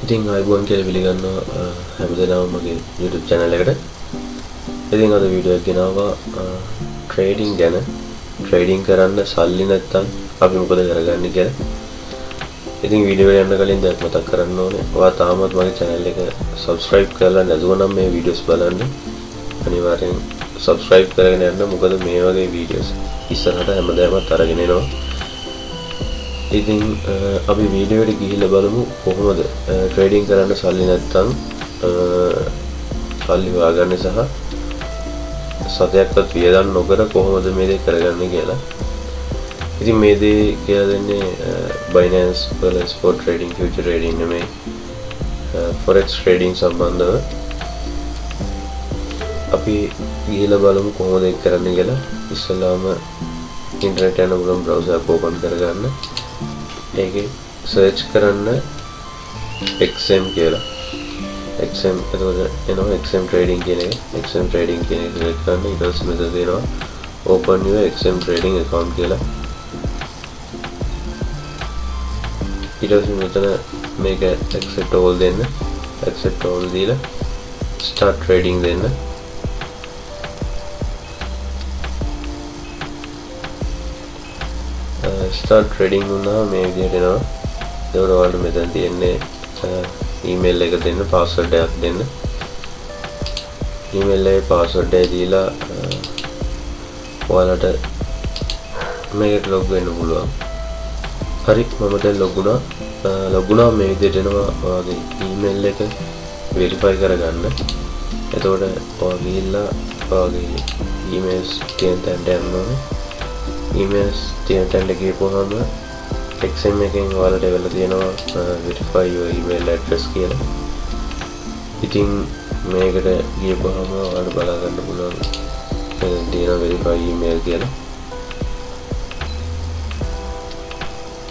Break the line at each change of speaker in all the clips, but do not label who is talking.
ඉතින් ආයිබෝන් කියලා පිළිගන්නවා හැමදෙනාම මගේ YouTube channel එකට. ඉතින් අද වීඩියෝ එකක් ගෙනාවා ට්‍රේඩින් ගැන. ට්‍රේඩින් කරන්න සල්ලි නැත්තම් අපි මොකද කරගන්නේ කියලා. ඉතින් වීඩියෝ එකට යන්න කලින් දෙයක් මතක් කරන්න ඕනේ. ඔයා තාමත් මගේ channel එක subscribe කරලා නැතුව නම් මේ වීඩියෝස් බලන්න අනිවාර්යෙන් subscribe කරගෙන යන්න. මොකද මේ වගේ වීඩියෝස් ඉස්සරහට හැමදාම අරගෙන එනවා. ඉතින් අපි වීඩියෝ එකට ගිහිල්ලා බලමු කොහොමද ට්‍රේඩින් කරන්න සල්ලි නැත්තම් සල්ලි හොයාගන්නේ සහ සතයක්වත් වියදම් නොකර කොහොමද මේ දේ කරගන්නේ කියලා. ඉතින් මේ දේ කියලා දෙන්නේ Binance වල spot trading, future trading නෙමෙයි forex trading සම්බන්ධව. අපි ගිහිල්ලා බලමු කොහොමද ඒක කරන්නේ කියලා. ඉස්සෙල්ලාම ඉන්ටර්නෙට් යන පුළුවන් browser එක open කරගන්න. ඒකේ search කරන්න XM කියලා. XM එතකොට එනවා XM trading කියන එක. XM trading කියන එක select කරන්න. ඊට පස්සේ මෙතන දෙනවා open your XM trading account කියලා. ඊට පස්සේ මෙතන මේක accept all දෙන්න. accept all දීලා start trading දෙන්න. start trading වුණා මේ විදිහට එනවා. ඒකට ඔයාලට මෙතන තියෙන්නේ email එක දෙන්න, password එකක් දෙන්න. email එකේ password එක දීලා ඔයාලට මේකට log වෙන්න පුළුවන්. හරි මම දැන් log වුණා. log වුණා මේ විදිහට එනවා ඔයාගේ email එක verify කරගන්න. එතකොට ඔයා ගිහිල්ලා ඔයාගේ emails තියෙන තැනට යන්න ඕනේ. emails තියෙන තැනට ගිහපුවම XM එකෙන් ඔයාලට එවලා තියෙනවා verify your email address කියලා. ඉතින් මේකට ගිහපුවම ඔයාලට බලා ගන්න පුළුවන් තියෙනවා verify email කියලා.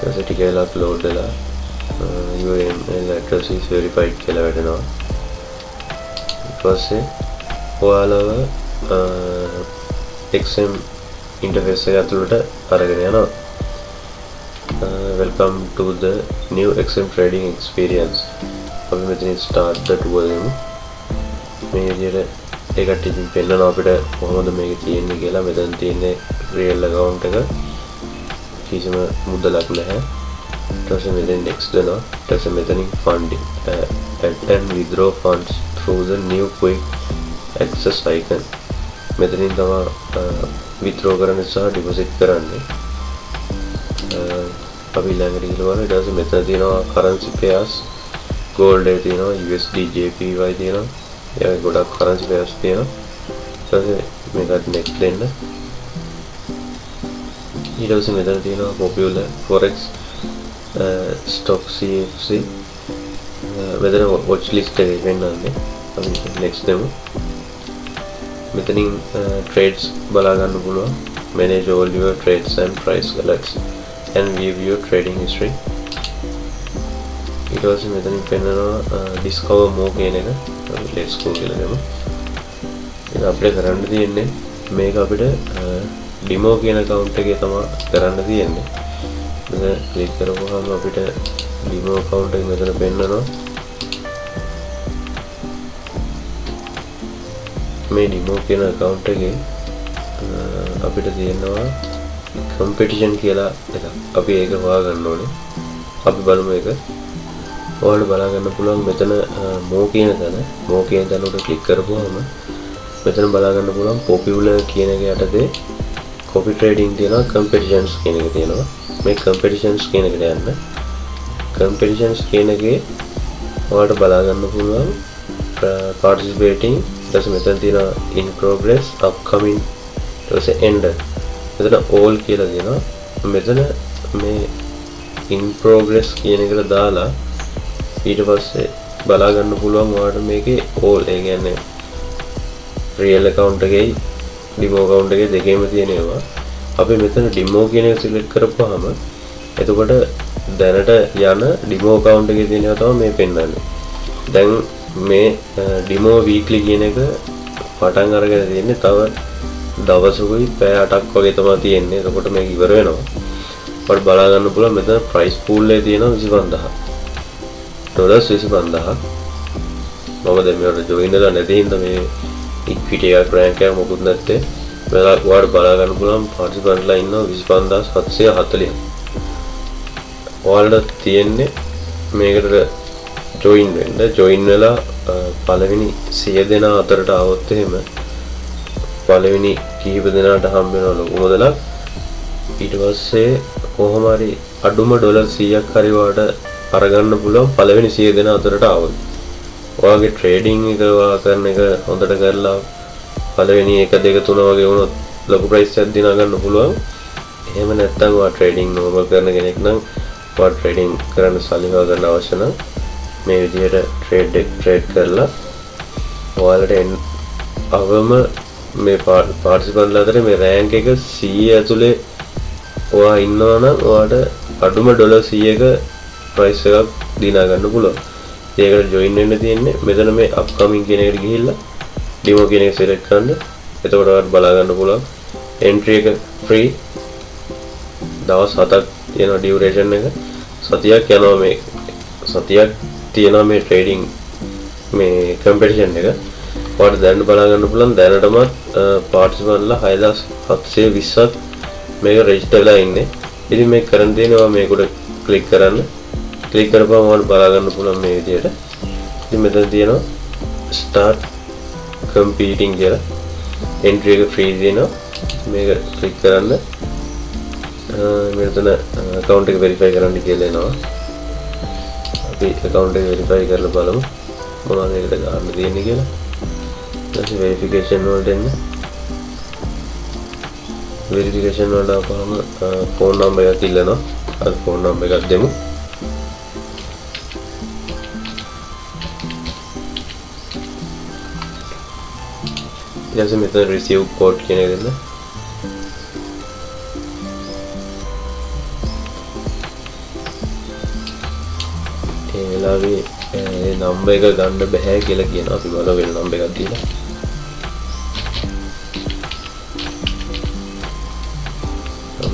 ඊට ටික වෙලා upload වෙලා your email address is verified කියලා වැටෙනවා. ඊට පස්සේ ඔයාලව XM interface එක ඇතුළට අරගෙන යනවා. Welcome to the new XM trading experience. අපි මෙතනින් start the tour දෙමු. මේ විදිහට ඒකට ඉතින් පෙන්නනවා අපිට කොහොමද මේක තියෙන්නේ කියලා. මෙතන තියෙන්නේ real account එක. කිසිම මුදලක් නැහැ. ඊට පස්සේ මෙතන next දෙනවා. ඊට පස්සේ මෙතනින් funding add and withdraw funds through the new quick access icon. මෙතනින් තමයි withdraw කරන්න සහ deposit කරන්නේ. අපි ළඟට ගිහලා බලන්න. ඊට පස්සේ මෙතන තියෙනවා currency pairs, gold එක තියෙනවා, USD JPY තියෙනවා. ඒ ගොඩක් currency pairs තියෙනවා. ඊට පස්සේ මේකට next දෙන්න. ඊට පස්සේ මෙතන තියෙනවා popular forex stock CFC. මෙතන watch list එකේ වෙන්නන්නේ. අපි next දෙමු. මෙතනින් trades බලා ගන්න පුළුවන්. Manage all your trades and price alerts and view your trading history. ඊට පස්සේ මෙතනින් පෙන්නනවා discover more කියන එක. let's go කියලා දෙමු. ඉතින් අපිට කරන්න තියෙන්නේ මේක අපිට demo කියන account එකේ තමයි කරන්න තියෙන්නේ. මෙතන click කරපුවාම අපිට demo account එක මෙතන පෙන්නනවා. මේ demo කියන account එකේ අපිට තියෙනවා competition කියලා එකක්. අපි ඒක හොයාගන්න ඕනේ. අපි බලමු ඒක. ඔයාලට බලා ගන්න පුළුවන් මෙතන more කියන තැන. more කියන තැන උඩ ක්ලික් කරපුවාම මෙතන බලා ගන්න පුළුවන් popular කියන එක යටතේ copy trading තියෙනවා, competitions කියන එක තියෙනවා. මේ competitions කියන එකට යන්න. competitions කියන එකේ ඔයාලට බලා ගන්න පුළුවන් participating. ඊට මෙතන තියෙනවා in progress, upcoming, ඊට පස්සේ end. මෙතන all කියලා දෙනවා. මෙතන මේ in progress කියන එකට දාලා ඊට පස්සේ බලා ගන්න පුළුවන් ඔයාලට මේකේ all ඒ කියන්නේ real account එකේ demo account එකේ දෙකේම තියෙනවා. අපි මෙතන demo කියන එක select කරපුවාම එතකොට දැනට යන demo account එකේ තියෙනවා තමයි මේ පෙන්වන්නේ. දැන් මේ demo weekly කියන එක පටන් අරගෙන තියෙන්නේ තව දවසකුයි පැය 8ක් වගේ තමයි තියෙන්නේ. එතකොට මේක ඉවර වෙනවා. අපිට බලා ගන්න පුළුවන් මෙතන price pool එකේ තියෙනවා 25000. ඩොලර්ස් 25000ක්. මම දැන් මේවට ජොයින් වෙලා නැති හින්දා මේ ඉක්විටි එකක් රෑන්ක් එකක් මොකුත් නැත්තේ. ඔයාලට බලා ගන්න පුළුවන් පාටිසිපන්ට්ලා ඉන්නවා 25740. ඔයාලට තියෙන්නේ මේකට ජොයින් වෙන්න. ජොයින් වෙලා පළවෙනි 100 දෙනා අතරට આવොත් එහෙම පළවෙනි කීප දෙනාට හම්බ වෙන ලොකු මුදලක්. ඊට පස්සේ කොහොම හරි අඩුම ඩොලර් 100ක් හරි වාට අරගන්න පුළුවන් පළවෙනි 100 දෙනා අතරට આવොත්. ඔයාගේ ට්‍රේඩින් එක ඔයා කරන එක හොඳට කරලා පළවෙනි 1 2 3 වගේ වුණොත් ලොකු ප්‍රයිස් එකක් දිනා ගන්න පුළුවන්. එහෙම නැත්නම් ඔයා ට්‍රේඩින් නෝමල් කරන කෙනෙක් නම් ඔයා ට්‍රේඩින් කරන්න සල්ලි හොයගන්න අවශ්‍ය නම් මේ විදිහට ට්‍රේඩ් කරලා ඔයාලට අවම මේ පාර්ටිසිපන්ට්ලා අතර මේ රෑන්ක් එක 100 ඇතුලේ ඔයා ඉන්නවා නම් ඔයාට අඩුම ඩොලර් 100ක ප්‍රයිස් එකක් දිනා ගන්න පුළුවන්. ඒකට ජොයින් වෙන්න තියෙන්නේ මෙතන මේ අප්කමින් කියන එකට ගිහිල්ලා ඩෙමෝ කියන එක සිලෙක්ට් කරන්න. එතකොට ඔයාලට බලා ගන්න පුළුවන්. එන්ට්‍රි එක ෆ්‍රී. දවස් 7ක් තියෙන ඩියුරේෂන් එක. සතියක් යනවා මේ. සතියක් තියෙනවා මේ ට්‍රේඩින් මේ කම්පිටිෂන් එක. ඔයාලට දැන් බලා ගන්න පුළුවන් දැනටමත් පාර්ටිසිපන්ට්ලා 6720ක් මේක රෙජිස්ටර් වෙලා ඉන්නේ. ඉතින් මේක කරන් තියෙනවා මේකට ක්ලික් කරන්න. ක්ලික් කරපුවම ඔයාලට බලා ගන්න පුළුවන් මේ විදිහට. ඉතින් මෙතන තියෙනවා start competing කියලා. entry එක free දෙනවා. මේක ක්ලික් කරන්න. මෙතන account එක verify කරන්න කියලා එනවා. අපි account එක verify කරලා බලමු මොනවද ඒකට ගන්න තියෙන්නේ කියලා. ඊට verification වලට එන්න. verification වලට ආපුවම phone number එකක් ඉල්ලනවා. අපි phone number එකක් දෙමු. ඊට මෙතන receive code කියන එක දෙන්න. ඒ වෙලාවේ ඒ නම්බර් එක ගන්න බෑ කියලා කියනවා. අපි බලමු වෙන නම්බර් එකක් දීලා.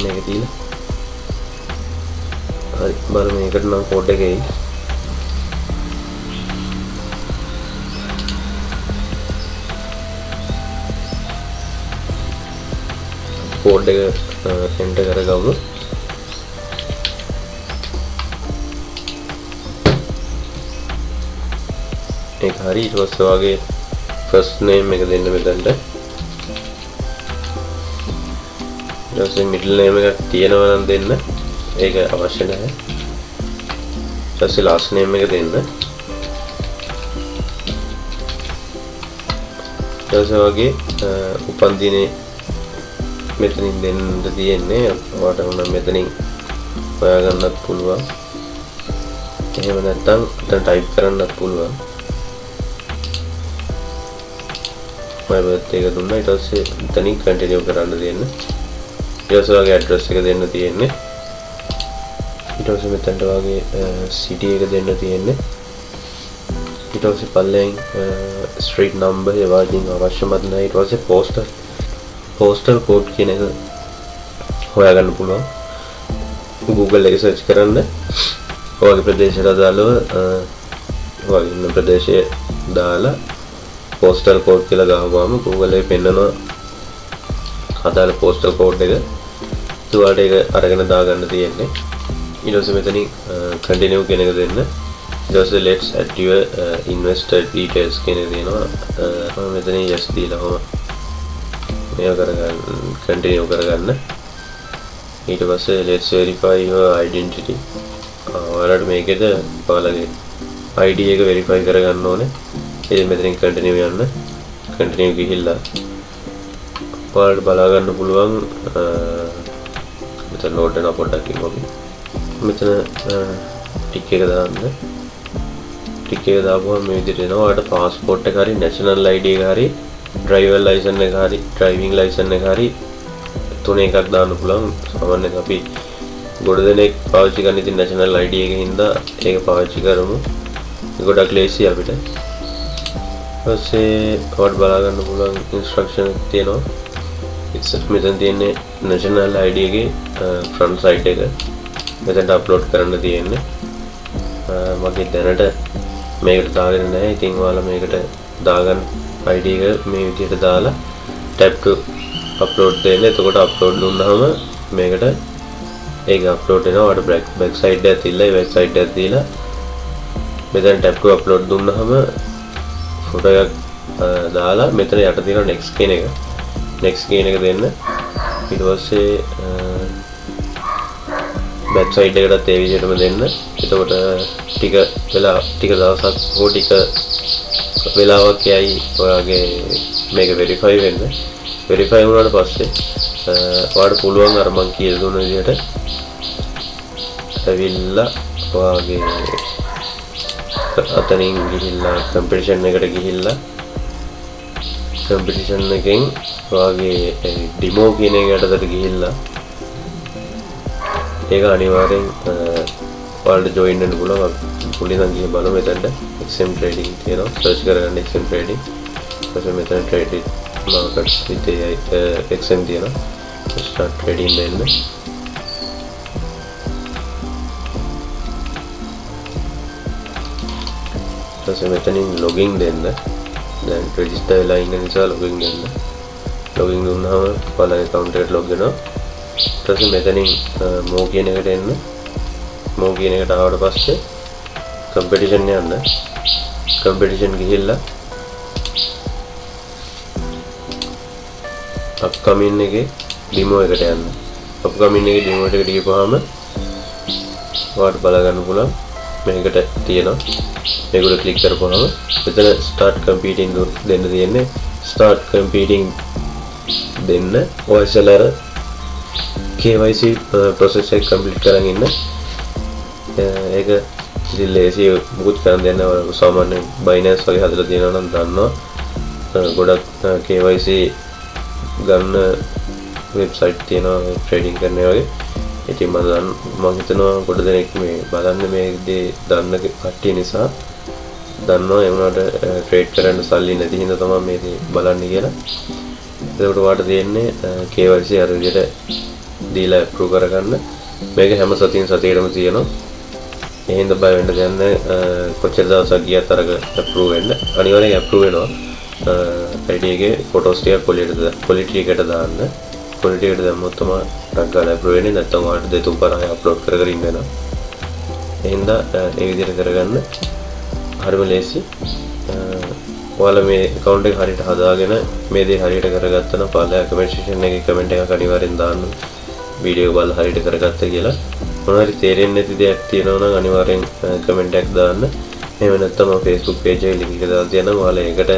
මේක දීලා. හරි බලමු මේකට නම් කෝඩ් එක එයි. කෝඩ් එක එන්ටර් කරගමු. ඒක හරි. ඊට පස්සේ ඔයාගේ ෆස්ට් නේම් එක දෙන්න මෙතනට. ඊට පස්සේ මිඩල් නේම් එකක් තියෙනවා නම් දෙන්න. ඒක අවශ්‍ය නැහැ. ඊට පස්සේ ලාස්ට් නේම් එක දෙන්න. ඊට පස්සේ ඔයාගේ උපන් දිනේ මෙතනින් දෙන්න තියෙන්නේ. ඔයාට උන මෙතනින් හොයාගන්නත් පුළුවන්. එහෙම නැත්නම් එතන ටයිප් කරන්නත් පුළුවන්. මම birthday එක දුන්නා. ඊට පස්සේ එතනින් කන්ටිනියු කරන්න දෙන්න. ඊට පස්සේ ඔයාගේ ඇඩ්‍රස් එක දෙන්න තියෙන්නේ. ඊට පස්සේ මෙතනට ඔයාගේ city එක දෙන්න තියෙන්නේ. ඊට පස්සේ පල්ලෙන් street number ඒ වගේ අවශ්‍යමත් නැහැ. ඊට පස්සේ postal code කියන එක හොයාගන්න පුළුවන්. Google එකේ search කරන්න. ඔයාගේ ප්‍රදේශයට අදාළව ඔයාගේ ඉන්න ප්‍රදේශය දාලා postal code කියලා ගහපුවාම Google එකේ පෙන්නනවා අදාළ postal code එක. ඔයාලට ඒක අරගෙන දාගන්න තියෙන්නේ. ඊට පස්සේ මෙතනින් continue කියන එක දෙන්න. ඊට පස්සේ let's add your investor details කියන එක දෙනවා. මම මෙතනින් yes දීලා මේක කරගන්න කන්ටිනියු කරගන්න. ඊට පස්සේ let's verify your identity. ඔයාලට මේකෙද ඔයාලගේ ID එක verify කරගන්න ඕනේ. ඉතින් මෙතනින් කන්ටිනියු යන්න. කන්ටිනියු ගිහිල්ලා ඔයාලට බලා ගන්න පුළුවන් මෙතන ලෝඩ් වෙන පොඩ්ඩක් ඉන්නකෝ. මෙතන ටික් එක දාන්න. ටික් එක දාපුවම මේ විදිහට එනවා. ඔයාලට passport එක හරි national ID එක හරි driver license එක හරි driving license එක හරි තුන එකක් දාන්න පුළුවන්. සාමාන්‍යයෙන් අපි ගොඩ දෙනෙක් පාවිච්චි කරන ඉතින් national ID එකකින් හින්දා ඒක පාවිච්චි කරමු. ගොඩක් ලේසි අපිට. ඊපස්සේ ඔයාලට බලා ගන්න පුළුවන් instruction එක තියෙනවා. මෙතන තියෙන්නේ national ID එකේ front side එක. මෙතනට upload කරන්න තියෙන්නේ. මගේ දැනට මේකට දාගෙන නැහැ. ඉතින් ඔයාලා මේකට දාගන්න ID එක මේ විදිහට දාලා tap to upload දෙන්න. එතකොට upload දුන්නාම මේකට ඒක upload වෙනවා. ඔයාලට back side එක තියලා back side එක තියලා මෙතන tap to upload දුන්නාම ෆොටෝ එකක් දාලා මෙතන යට තියෙන next කියන එක දෙන්න. ඊට පස්සේ back side එකටත් ඒ විදිහටම දෙන්න. එතකොට ටික දවසක් හෝ ටික වෙලාවක් යයි ඔයාගේ මේක verify වෙන්න. verify වුණාට පස්සේ ඔයාලට පුළුවන් අර මං කියලා දුන්න විදිහට ඇවිල්ලා ඔයාගේ අතනින් ගිහිල්ලා competition එකට ගිහිල්ලා competition එකෙන් ඔයාගේ demo කියන එකටද ගිහිල්ලා ඒක අනිවාර්යෙන් ඔයාලට join වෙන්න පුළුවන්. පුලින් නම් ගිහින් බලමු මෙතනට XM trading තියෙනවා. search කරගන්න XM trading. ඊපස්සේ මෙතන trade markets with XM තියෙනවා. start trading දෙන්න. ඊපස්සේ මෙතනින් login දෙන්න. දැන් register වෙලා ඉන්න නිසා login දෙන්න. login දුන්නාම ඔයාලගේ account එකට log වෙනවා. ඊපස්සේ මෙතනින් more කියන එකට එන්න. more කියන එකට ආවට පස්සේ competition යන්න. competition ගිහිල්ලා upcoming එකේ demo එකට යන්න. upcoming එකේ demo එකට ගිහපුවාම ඔයාලට බල ගන්න පුළුවන් මේකට තියෙනවා. මේක උඩ ක්ලික් කරපුවාම මෙතන start competing දෙන්න තියෙන්නේ. start competing දෙන්න ඔයසලර KYC process එක complete කරන් ඉන්න. ඒක ඉතින් ලේසි මුකුත් කරන්න දෙන්න ඔයාලා සාමාන්‍ය Binance වගේ හදලා තියෙනවා නම් දන්නවා. ගොඩක් KYC ගන්න වෙබ්සයිට් තියෙනවා ට්‍රේඩින් කරන වගේ. ඉතින් මම හිතනවා ගොඩ දෙනෙක් මේ බලන්න මේ දේ දන්න කට්ටිය නිසා දන්නවා ඒ වුණාට ට්‍රේඩ් කරන්න සල්ලි නැති හින්දා තමයි මේ දේ බලන්නේ කියලා. ඒකට ඔයාලට දෙන්නේ KYC අර විදිහට දීලා අප්‍රූව් කරගන්න. මේක හැම සතියකටම තියෙනවා. එහෙනම් බය වෙන්න දෙයක් නැහැ. කොච්චර දවසක් ගියත් අරක අප්‍රූව් වෙන්න. අනිවාර්යෙන් අප්‍රූව් වෙනවා. ID එකේ ෆොටෝස් ටික quality එකට දාන්න. quality එකට දැම්මොත් තමයි ටක් ගාලා අප්‍රූව් වෙන්නේ. නැත්නම් ඔයාලට දෙතුන් පාරක් අප්ලෝඩ් කර ඉන්න වෙනවා. එහෙනම් ඒ විදිහට කරගන්න. හරිම ලේසි. ඔයාලා මේ account එක හරියට හදාගෙන මේ දේ හරියට කරගත්තා නම් පාලා comment section එකේ comment එකක් අනිවාර්යෙන් දාන්න. වීඩියෝ බලලා හරියට කරගත්තා කියලා. මොනවාරි තේරෙන්නේ නැති දෙයක් තියෙනවා නම් අනිවාර්යෙන් comment එකක් දාන්න. එහෙම නැත්නම් මම Facebook page එකේ link එක දාලා තියෙනවා. ඔයාලා ඒකට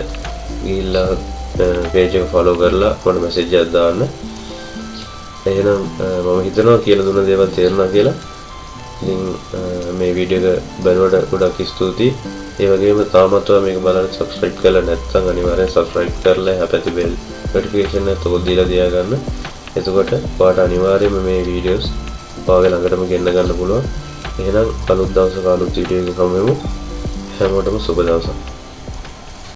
ගිහිල්ලා page එක follow කරලා මට message එකක් දාන්න. එහෙනම් මම හිතනවා කියලා දුන්න දේවල් තේරුණා කියලා. ඉතින් මේ වීඩියෝ එක බලවට ගොඩක් ස්තුතියි. ඒ වගේම තාමත් ඔයා මේක බලන්න subscribe කරලා නැත්නම් අනිවාර්යෙන් subscribe කරලා හැපැති bell notification එක තෝල් දීලා තියාගන්න. එතකොට ඔයාට අනිවාර්යයෙන්ම මේ වීඩියෝස් ඔයාගේ ළඟටම ගෙන්න ගන්න පුළුවන්. එහෙනම් අලුත් දවසක අලුත් වීඩියෝ එකක හමු වෙමු. හැමෝටම සුබ දවසක්.